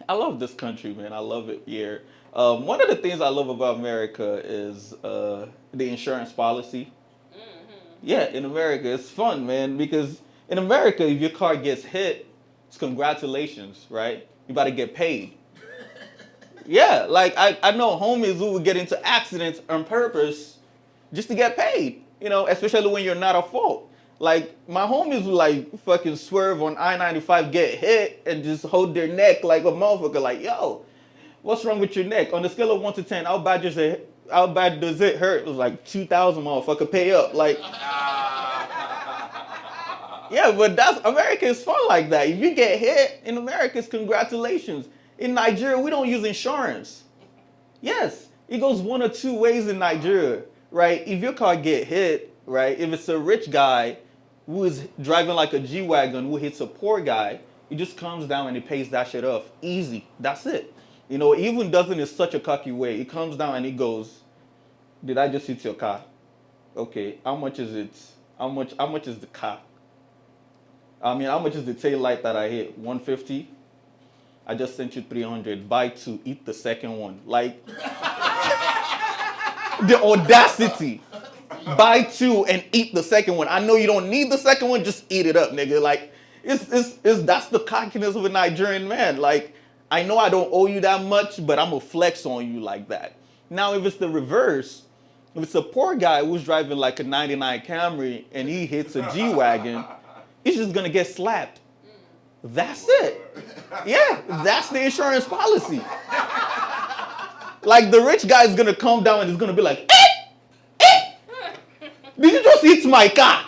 I love this country, man. I love it here. One of the things I love about America is the insurance policy. Yeah, in America, it's fun, man, because in America, if your car gets hit, it's congratulations, right? You about to get paid. Yeah, like I know homies who would get into accidents on purpose just to get paid, especially when you're not at fault. Like, my homies would, like, fucking swerve on I-95, get hit, and just hold their neck like a motherfucker, like, yo, what's wrong with your neck? On a scale of 1 to 10, how bad does it hurt? It was like 2,000, motherfucker, pay up. Like, yeah, but America is fun like that. If you get hit in America, it's congratulations. In Nigeria, we don't use insurance. Yes, it goes one or two ways in Nigeria, right? If your car get hit, right, if it's a rich guy who is driving like a G-Wagon who hits a poor guy, he just comes down and he pays that shit off. Easy. That's it. He even does it in such a cocky way. He comes down and he goes, did I just hit your car? Okay, how much is it? How much is the car? I mean, how much is the tail light that I hit? 150? I just sent you 300. Buy two, eat the second one. Like, the audacity. Buy two and eat the second one. I know you don't need the second one, just eat it up, nigga. Like, that's the cockiness of a Nigerian man. Like, I know I don't owe you that much, but I'm gonna flex on you like that. Now, if it's the reverse, if it's a poor guy who's driving like a 99 Camry and he hits a G-Wagon, he's just gonna get slapped. That's it. Yeah, that's the insurance policy. Like, the rich guy is gonna come down and he's gonna be like, did you just hit my car?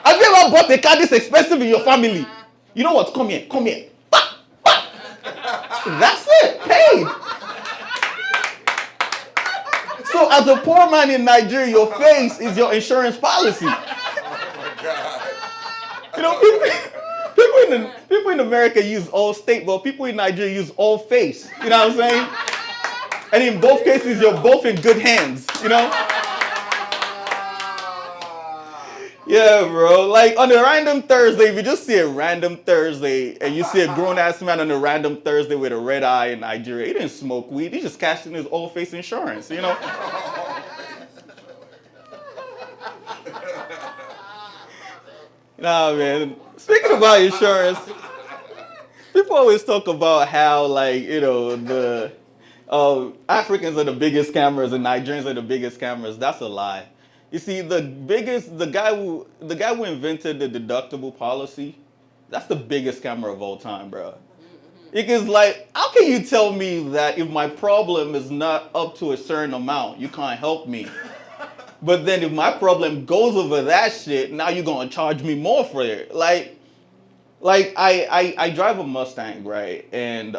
Have you ever bought a car this expensive in your family? You know what? Come here, come here. Bah, bah. That's it. Paid. So as a poor man in Nigeria, your face is your insurance policy. People in America use Allstate, but people in Nigeria use All Face. You know what I'm saying? And in both cases, you're both in good hands. Yeah, bro. Like, on a random Thursday, if you just see a random Thursday and you see a grown-ass man on a random Thursday with a red eye in Nigeria, he didn't smoke weed. He just cashed in his all-face insurance, Nah, man. Speaking about insurance, people always talk about how, like, the Africans are the biggest scammers and Nigerians are the biggest scammers. That's a lie. You see, the guy who invented the deductible policy, that's the biggest scammer of all time, bro. Because, like, how can you tell me that if my problem is not up to a certain amount, you can't help me? But then if my problem goes over that shit, now you're gonna charge me more for it. Like I drive a Mustang, right? And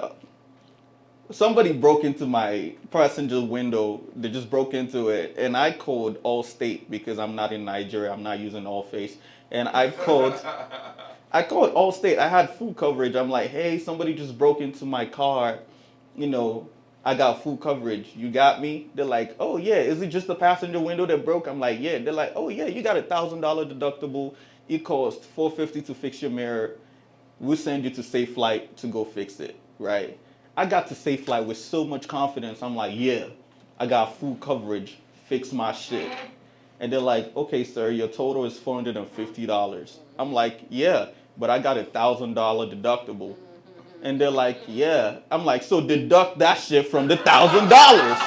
somebody broke into my passenger window. They just broke into it, and I called Allstate because I'm not in Nigeria. I'm not using Allface, and I called Allstate. I had full coverage. I'm like, hey, somebody just broke into my car. I got full coverage. You got me? They're like, oh yeah, is it just the passenger window that broke? I'm like, yeah. They're like, oh yeah, you got $1,000 deductible. It costs $450 to fix your mirror. We'll send you to Safe Flight to go fix it, right? I got to Safe Flight with so much confidence. I'm like, yeah, I got full coverage. Fix my shit. And they're like, okay, sir, your total is $450. I'm like, yeah, but I got $1,000 deductible. And they're like, yeah. I'm like, so deduct that shit from the $1,000.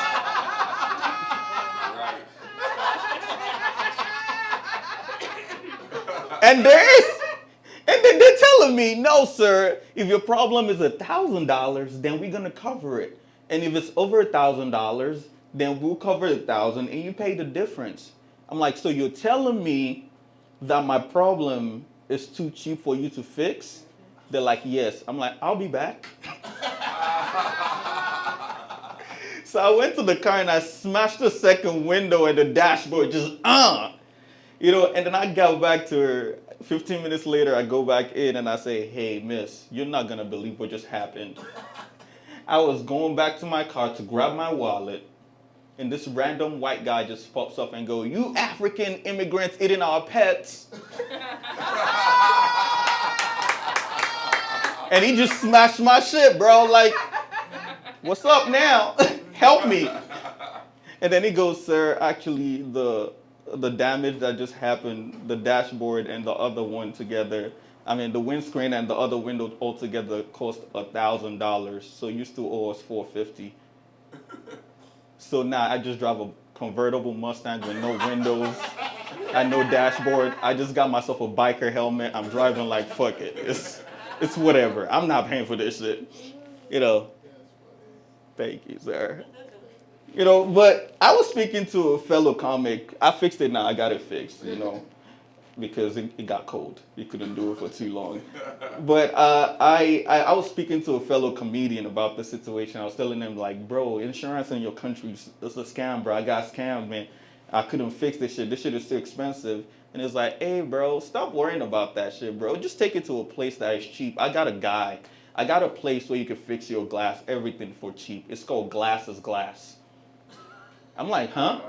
And then they're telling me, no, sir, if your problem is $1,000, then we're gonna cover it. And if it's over $1,000, then we'll cover $1,000 and you pay the difference. I'm like, so you're telling me that my problem is too cheap for you to fix? They're like, yes. I'm like, I'll be back. So I went to the car and I smashed the second window and the dashboard just, and then I got back to her. 15 minutes later, I go back in and I say, hey, miss, you're not going to believe what just happened. I was going back to my car to grab my wallet, and this random white guy just pops up and goes, you African immigrants eating our pets. And he just smashed my shit, bro. Like, what's up now? Help me. And then he goes, sir, actually the damage that just happened, the dashboard and the other one together, I mean the windscreen and the other window altogether cost $1,000. So you still owe us $450. So now I just drive a convertible Mustang with no windows and no dashboard. I just got myself a biker helmet. I'm driving like fuck it. It's whatever. I'm not paying for this shit. You know. Thank you, sir. You know, but I was speaking to a fellow comic. I fixed it now. I got it fixed, you know, because it got cold. You couldn't do it for too long. But I was speaking to a fellow comedian about the situation. I was telling him, like, bro, insurance in your country is a scam, bro. I got scammed, man. I couldn't fix this shit. This shit is too expensive. And it's like, hey, bro, stop worrying about that shit, bro. Just take it to a place that is cheap. I got a guy. I got a place where you can fix your glass, everything for cheap. It's called Glass is Glass. I'm like, huh?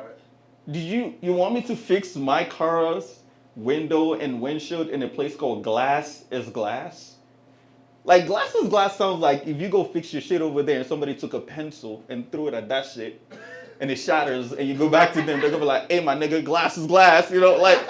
Did you want me to fix my car's window and windshield in a place called Glass is Glass? Like, Glass is Glass sounds like if you go fix your shit over there and somebody took a pencil and threw it at that shit and it shatters and you go back to them, they're gonna be like, hey, my nigga, glass is glass, you know, like,